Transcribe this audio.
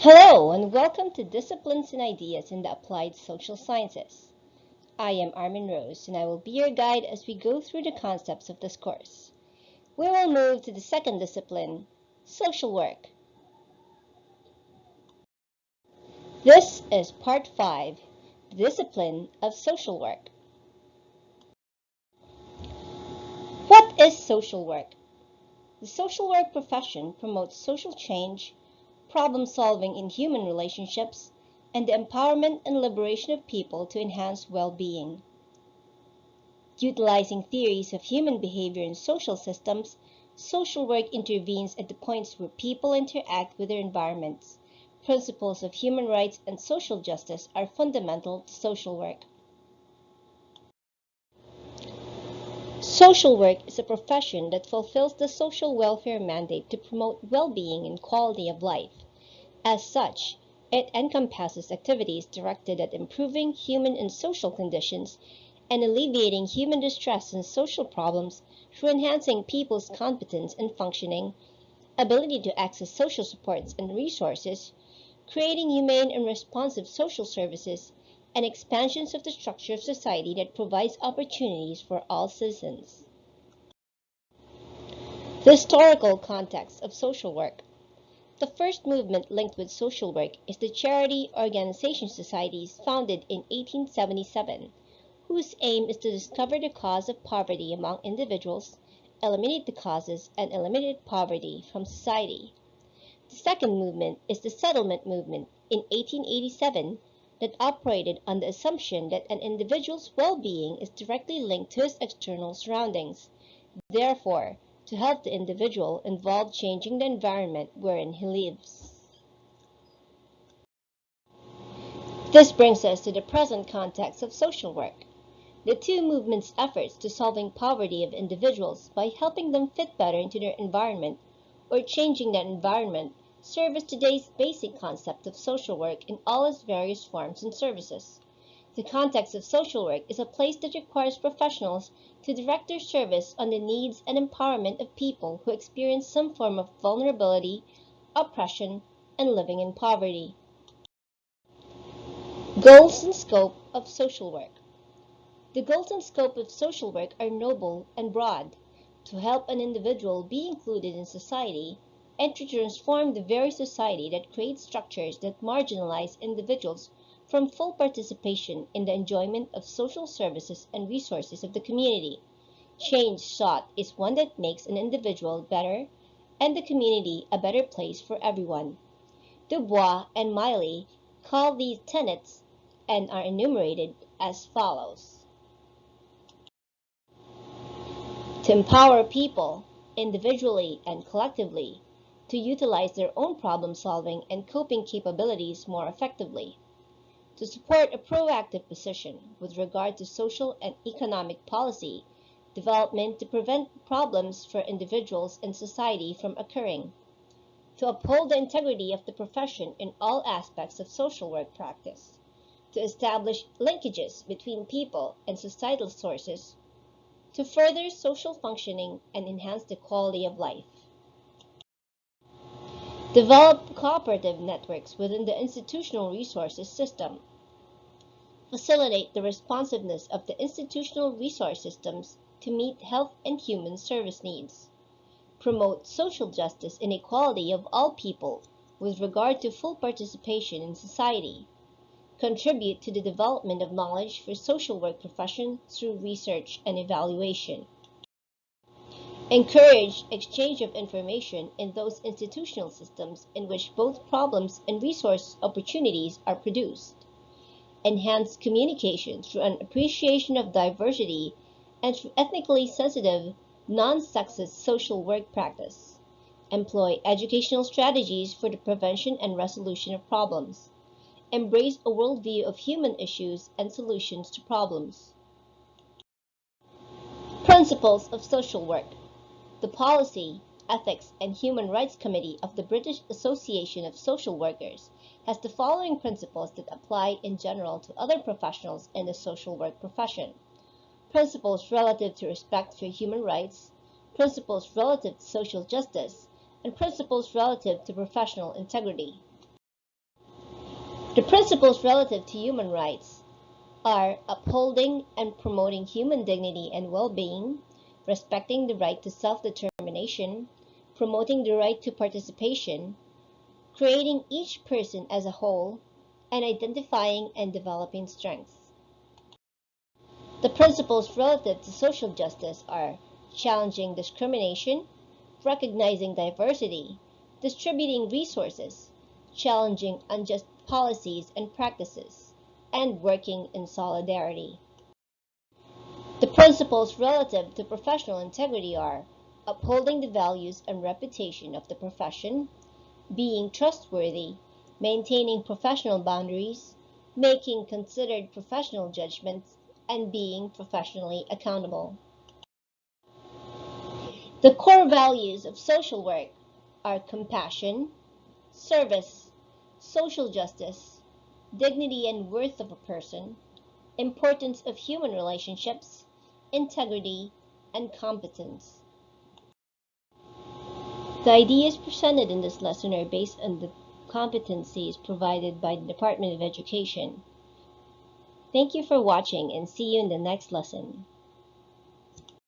Hello, and welcome to Disciplines and Ideas in the Applied Social Sciences. I am Armin Rose, and I will be your guide as we go through the concepts of this course. We will move to the second discipline, social work. This is Part 5, the discipline of social work. What is social work? The social work profession promotes social change, problem solving in human relationships, and the empowerment and liberation of people to enhance well-being. Utilizing theories of human behavior and social systems, social work intervenes at the points where people interact with their environments. Principles of human rights and social justice are fundamental to social work. Social work is a profession that fulfills the social welfare mandate to promote well-being and quality of life. As such, it encompasses activities directed at improving human and social conditions and alleviating human distress and social problems through enhancing people's competence and functioning, ability to access social supports and resources, creating humane and responsive social services, and expansions of the structure of society that provides opportunities for all citizens. The historical context of social work. The first movement linked with social work is the Charity Organization Societies founded in 1877, whose aim is to discover the cause of poverty among individuals, eliminate the causes, and eliminate poverty from society. The second movement is the settlement movement in 1887 that operated on the assumption that an individual's well-being is directly linked to his external surroundings. Therefore, to help the individual involved changing the environment wherein he lives. This brings us to the present context of social work. The two movements' efforts to solving poverty of individuals by helping them fit better into their environment or changing that environment serve as today's basic concept of social work in all its various forms and services. The context of social work is a place that requires professionals to direct their service on the needs and empowerment of people who experience some form of vulnerability, oppression, and living in poverty. Goals and scope of social work. The goals and scope of social work are noble and broad: to help an individual be included in society and to transform the very society that creates structures that marginalize individuals from full participation in the enjoyment of social services and resources of the community. Change sought is one that makes an individual better and the community a better place for everyone. Du Bois and Miley call these tenets and are enumerated as follows. To empower people, individually and collectively, to utilize their own problem-solving and coping capabilities more effectively. To support a proactive position with regard to social and economic policy development to prevent problems for individuals and society from occurring. To uphold the integrity of the profession in all aspects of social work practice. To establish linkages between people and societal sources. To further social functioning and enhance the quality of life. Develop cooperative networks within the institutional resources system. Facilitate the responsiveness of the institutional resource systems to meet health and human service needs. Promote social justice and equality of all people with regard to full participation in society. Contribute to the development of knowledge for social work profession through research and evaluation. Encourage exchange of information in those institutional systems in which both problems and resource opportunities are produced. Enhance communication through an appreciation of diversity and through ethnically sensitive, non-sexist social work practice. Employ educational strategies for the prevention and resolution of problems. Embrace a worldview of human issues and solutions to problems. Principles of social work. The Policy, Ethics, and Human Rights Committee of the British Association of Social Workers has the following principles that apply in general to other professionals in the social work profession. Principles relative to respect for human rights, principles relative to social justice, and principles relative to professional integrity. The principles relative to human rights are upholding and promoting human dignity and well-being, respecting the right to self-determination, promoting the right to participation, creating each person as a whole, and identifying and developing strengths. The principles relative to social justice are challenging discrimination, recognizing diversity, distributing resources, challenging unjust policies and practices, and working in solidarity. The principles relative to professional integrity are upholding the values and reputation of the profession, being trustworthy, maintaining professional boundaries, making considered professional judgments, and being professionally accountable. The core values of social work are compassion, service, social justice, dignity and worth of a person, importance of human relationships, integrity, and competence. The ideas presented in this lesson are based on the competencies provided by the Department of Education. Thank you for watching and see you in the next lesson.